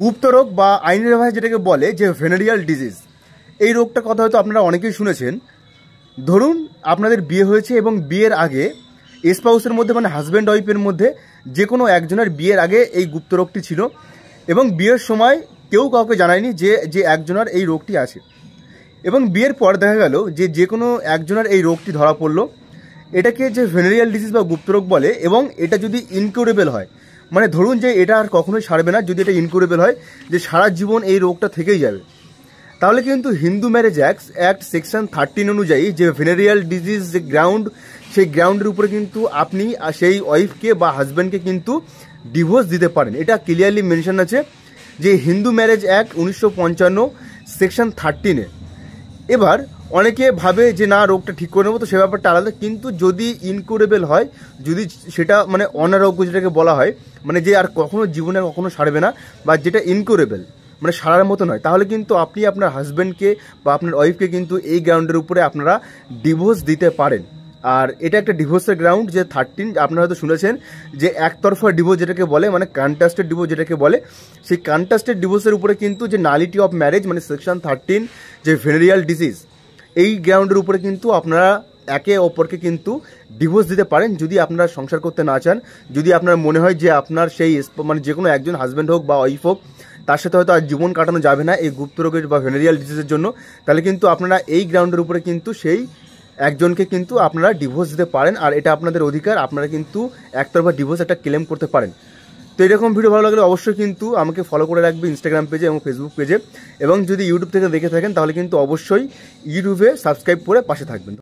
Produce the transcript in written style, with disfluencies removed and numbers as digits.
গুপ্ত রোগ বা আইনি ভাষায় যেটাকে বলে যে ভেনেরিয়াল ডিজিজ, এই রোগটার কথা হয়তো আপনারা অনেকেই শুনেছেন। ধরুন আপনাদের বিয়ে হয়েছে এবং বিয়ের আগে স্পাউসের মধ্যে মানে হাজব্যান্ড ওয়াইফের মধ্যে যে কোনো একজনের বিয়ের আগে এই গুপ্ত রোগটি ছিল এবং বিয়ের সময় কেউ কাউকে জানায়নি যে একজনের এই রোগটি আছে, এবং বিয়ের পর দেখা গেল যে কোনো একজনের এই রোগটি ধরা পড়লো। এটাকে যে ভেনেরিয়াল ডিজিজ বা গুপ্ত রোগ বলে, এবং এটা যদি ইনকিউরেবল হয়, মানে ধরুন যে এটা আর কখনোই সারবে না, যদি এটা ইনকিউরেবল হয় যে সারা জীবন এই রোগটা থেকেই যাবে, তাহলে কিন্তু হিন্দু ম্যারেজ অ্যাক্ট সেকশন 13 অনুযায়ী যে ভেনেরিয়াল ডিজিজ যে গ্রাউন্ড, সেই গ্রাউন্ডের উপরে কিন্তু আপনি সেই ওয়াইফকে বা হাজব্যান্ডকে কিন্তু ডিভোর্স দিতে পারেন। এটা ক্লিয়ারলি মেনশন আছে যে হিন্দু ম্যারেজ অ্যাক্ট 1955 সেকশন 13-এ। এবার অনেকে ভাবে যে না রোগটা ঠিক করে নেবো, তো সে ব্যাপারটা আলাদা। কিন্তু যদি ইনকিউরেবল হয়, যদি সেটা মানে অনারোগ্য যেটাকে বলা হয়, মানে যে আর কখনো জীবনে কখনো সারবে না, বা যেটা ইনকিউরেবল মানে সারার মতো নয়, তাহলে কিন্তু আপনি আপনার হাজব্যান্ডকে বা আপনার ওয়াইফকে কিন্তু এই গ্রাউন্ডের উপরে আপনারা ডিভোর্স দিতে পারেন। আর এটা একটা ডিভোর্সের গ্রাউন্ড যে 13, আপনারা হয়তো শুনেছেন যে একতরফা ডিভোর্স যেটাকে বলে, মানে কন্টেস্টেড ডিভোর্স যেটাকে বলে, সেই কন্টেস্টেড ডিভোর্সের উপরে কিন্তু যে নালিটি অফ ম্যারেজ মানে সেকশন 13 যে ভেনেরিয়াল ডিজিজ, এই গ্রাউন্ডের উপরে কিন্তু আপনারা একে অপরকে কিন্তু ডিভোর্স দিতে পারেন যদি আপনারা সংসার করতে না চান। যদি আপনার মনে হয় যে আপনার সেই মানে যে কোনো একজন হাজব্যান্ড হোক বা ওয়াইফ হোক, তার সাথে হয়তো আর জীবন কাটানো যাবে না এই গুপ্ত রোগের বা ভেনেরিয়াল ডিজিজের জন্য, তাহলে কিন্তু আপনারা এই গ্রাউন্ডের উপরে কিন্তু সেই একজনকে কিন্তু আপনারা ডিভোর্স দিতে পারেন। আর এটা আপনাদের অধিকার, আপনারা কিন্তু একতরফা ডিভোর্স একটা ক্লেম করতে পারেন। তো এরকম ভিডিও ভালো লাগলে অবশ্যই কিন্তু আমাকে ফলো করে রাখবে ইনস্টাগ্রাম পেজে এবং ফেসবুক পেজে, এবং যদি ইউটিউব থেকে দেখে থাকেন তাহলে কিন্তু অবশ্যই ইউটিউবে সাবস্ক্রাইব করে পাশে থাকবেন।